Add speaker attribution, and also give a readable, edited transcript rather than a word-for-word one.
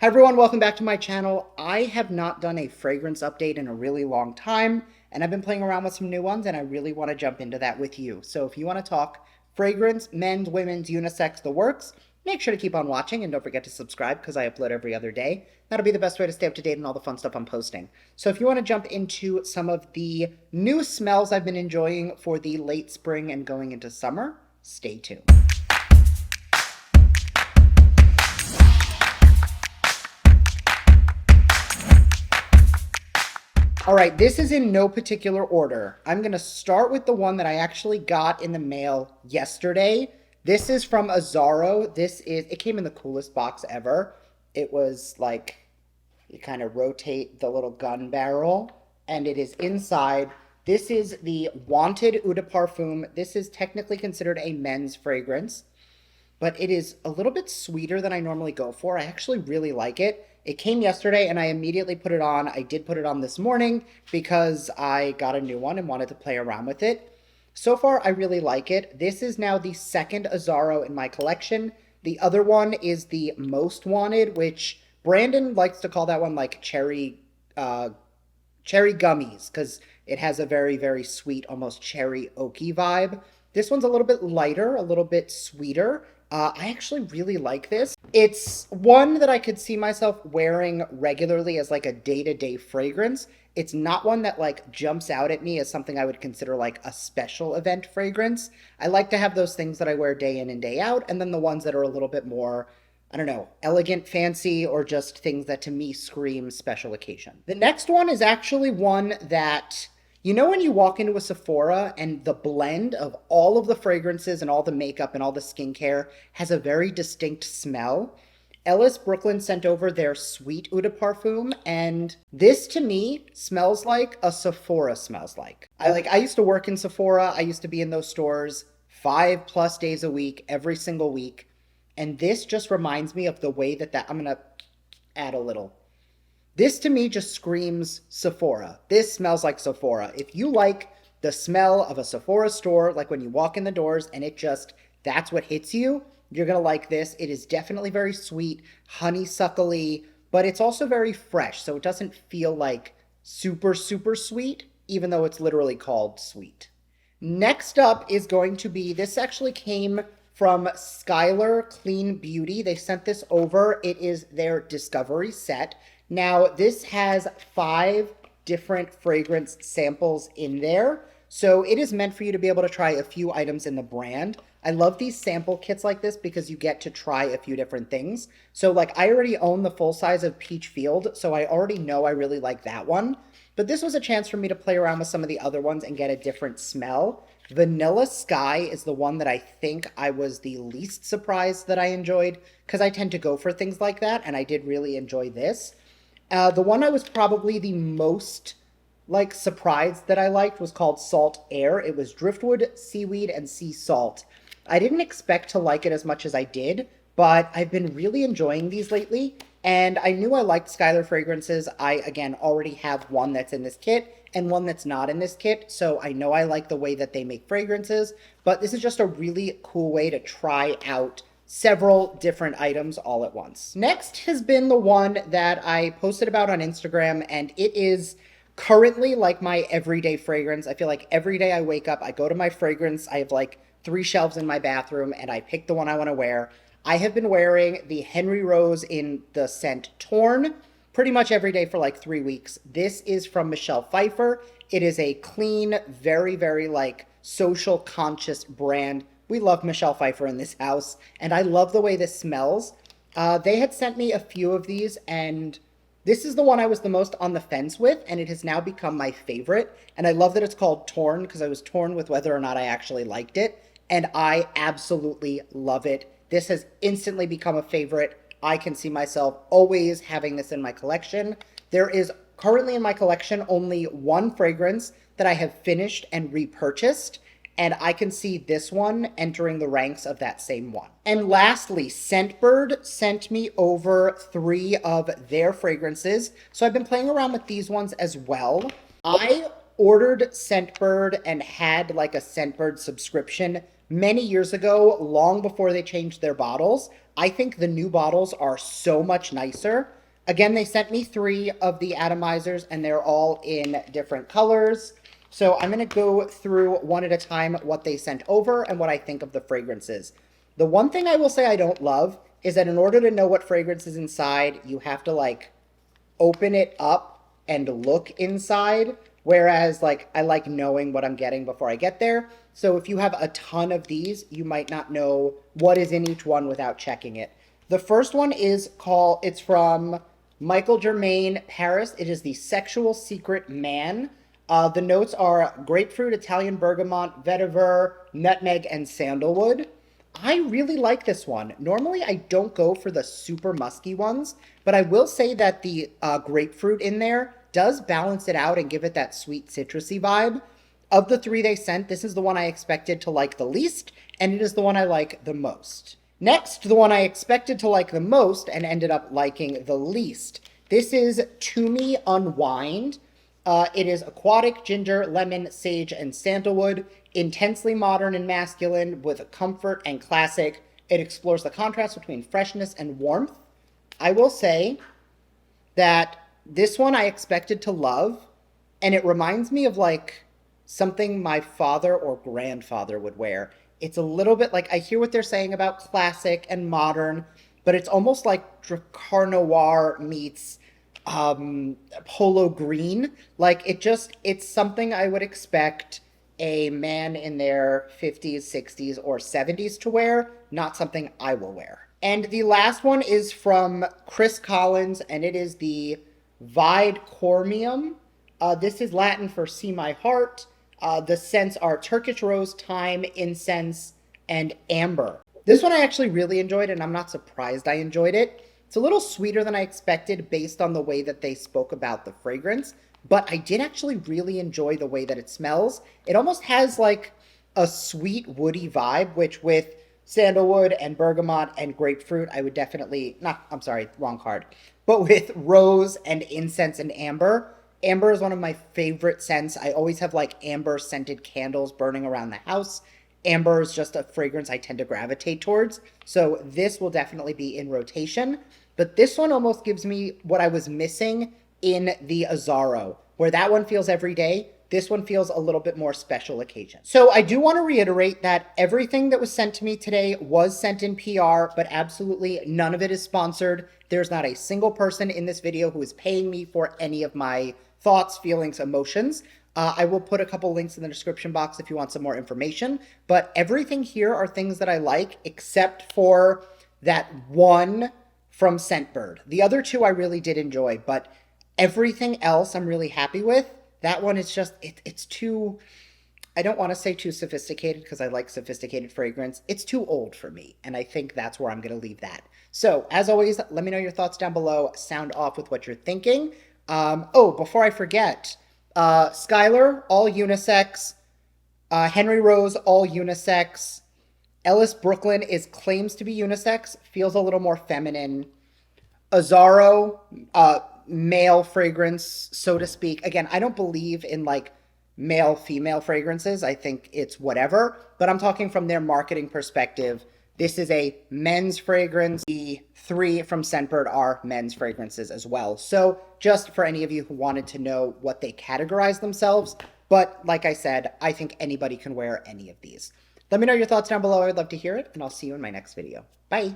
Speaker 1: Hi everyone, welcome back to my channel. I have not done a fragrance update in a really long time, and I've been playing around with some new ones, and I really want to jump into that with you. So if you want to talk fragrance, men's, women's, unisex, the works, make sure to keep on watching, and don't forget to subscribe because I upload every other day. That'll be the best way to stay up to date on all the fun stuff I'm posting. So if you want to jump into some of the new smells I've been enjoying for the late spring and going into summer, stay tuned. All right, this is in no particular order. I'm going to start with the one that I actually got in the mail yesterday. This is from Azzaro. It came in the coolest box ever. It was like, you kind of rotate the little gun barrel, and it is inside. This is the Wanted Eau de Parfum. This is technically considered a men's fragrance, but it is a little bit sweeter than I normally go for. I actually really like it. It came yesterday and I immediately put it on. I did put it on this morning because I got a new one and wanted to play around with it. So far, I really like it. This is now the second Azzaro in my collection. The other one is the Most Wanted, which Brandon likes to call that one like cherry gummies because it has a very, very sweet, almost cherry oaky vibe. This one's a little bit lighter, a little bit sweeter. I actually really like this. It's one that I could see myself wearing regularly as like a day-to-day fragrance. It's not one that like jumps out at me as something I would consider like a special event fragrance. I like to have those things that I wear day in and day out, and then the ones that are a little bit more, I don't know, elegant, fancy, or just things that to me scream special occasion. The next one is actually one that, you know, when you walk into a Sephora and the blend of all of the fragrances and all the makeup and all the skincare has a very distinct smell? Ellis Brooklyn sent over their Sweet Eau de Parfum, and this to me smells like a Sephora smells like. I used to work in Sephora. I used to be in those stores 5+ days a week, every single week. And this just reminds me of the way that I'm going to add a little. This to me just screams Sephora. This smells like Sephora. If you like the smell of a Sephora store, like when you walk in the doors and that's what hits you, you're going to like this. It is definitely very sweet, honeysuckly, but it's also very fresh. So it doesn't feel like super, super sweet, even though it's literally called sweet. Next up is going to be, this actually came from Skylar Clean Beauty. They sent this over. It is their Discovery set. Now, this has 5 different fragrance samples in there. So it is meant for you to be able to try a few items in the brand. I love these sample kits like this because you get to try a few different things. So like I already own the full size of Peach Field, so I already know I really like that one. But this was a chance for me to play around with some of the other ones and get a different smell. Vanilla Sky is the one that I think I was the least surprised that I enjoyed because I tend to go for things like that, and I did really enjoy this. The one I was probably the most surprised that I liked was called Salt Air. It was driftwood, seaweed, and sea salt. I didn't expect to like it as much as I did, but I've been really enjoying these lately, and I knew I liked Skylar fragrances. I, again, already have one that's in this kit and one that's not in this kit, so I know I like the way that they make fragrances, but this is just a really cool way to try out several different items all at once. Next has been the one that I posted about on Instagram, and it is currently like my everyday fragrance. I feel like every day I wake up, I go to my fragrance, I have like 3 shelves in my bathroom, and I pick the one I want to wear. I have been wearing the Henry Rose in the scent Torn pretty much every day for like 3 weeks. This is from Michelle Pfeiffer. It is a clean, very, very like social conscious brand. We love Michelle Pfeiffer in this house, and I love the way this smells. They had sent me a few of these, and this is the one I was the most on the fence with, and it has now become my favorite. And I love that it's called Torn because I was torn with whether or not I actually liked it, and I absolutely love it. This has instantly become a favorite. I can see myself always having this in my collection. There is currently in my collection only one fragrance that I have finished and repurchased, and I can see this one entering the ranks of that same one. And lastly, Scentbird sent me over 3 of their fragrances. So I've been playing around with these ones as well. I ordered Scentbird and had like a Scentbird subscription many years ago, long before they changed their bottles. I think the new bottles are so much nicer. Again, they sent me 3 of the atomizers, and they're all in different colors. So I'm going to go through one at a time what they sent over and what I think of the fragrances. The one thing I will say I don't love is that in order to know what fragrance is inside, you have to like open it up and look inside. Whereas like I like knowing what I'm getting before I get there. So if you have a ton of these, you might not know what is in each one without checking it. The first one is it's from Michael Germain, Paris. It is the Sexual Secret Man. The notes are grapefruit, Italian bergamot, vetiver, nutmeg, and sandalwood. I really like this one. Normally, I don't go for the super musky ones, but I will say that the grapefruit in there does balance it out and give it that sweet citrusy vibe. Of the 3 they sent, this is the one I expected to like the least, and it is the one I like the most. Next, the one I expected to like the most and ended up liking the least. This is To Me Unwind. It is aquatic, ginger, lemon, sage, and sandalwood. Intensely modern and masculine with comfort and classic. It explores the contrast between freshness and warmth. I will say that this one I expected to love, and it reminds me of like something my father or grandfather would wear. It's a little bit like, I hear what they're saying about classic and modern, but it's almost like Dracar Noir meets polo green. Like it's something I would expect a man in their 50s, 60s, or 70s to wear, not something I will wear. And the last one is from Chris Collins, and it is the Vide Cormium. This is Latin for See My Heart. The scents are Turkish rose, thyme, incense, and amber. This one I actually really enjoyed, and I'm not surprised I enjoyed it. It's a little sweeter than I expected based on the way that they spoke about the fragrance, but I did actually really enjoy the way that it smells. It almost has like a sweet woody vibe, which with sandalwood and bergamot and grapefruit, I would definitely, I'm sorry, wrong card. But with rose and incense and amber, amber is one of my favorite scents. I always have like amber scented candles burning around the house. Amber is just a fragrance I tend to gravitate towards. So this will definitely be in rotation. But this one almost gives me what I was missing in the Azzaro, where that one feels every day. This one feels a little bit more special occasion. So I do want to reiterate that everything that was sent to me today was sent in PR, but absolutely none of it is sponsored. There's not a single person in this video who is paying me for any of my thoughts, feelings, emotions. I will put a couple links in the description box if you want some more information, but everything here are things that I like, except for that one from Scentbird. The other 2 I really did enjoy, but everything else I'm really happy with. That one is just, it's too, I don't want to say too sophisticated because I like sophisticated fragrance. It's too old for me, and I think that's where I'm going to leave that. So, as always, let me know your thoughts down below. Sound off with what you're thinking. Before I forget, Skylar, all unisex. Henry Rose, all unisex. Ellis Brooklyn claims to be unisex, feels a little more feminine. Azzaro, male fragrance, so to speak. Again, I don't believe in like male-female fragrances. I think it's whatever, but I'm talking from their marketing perspective. This is a men's fragrance. The 3 from Scentbird are men's fragrances as well. So just for any of you who wanted to know what they categorize themselves, but like I said, I think anybody can wear any of these. Let me know your thoughts down below. I'd love to hear it, and I'll see you in my next video. Bye.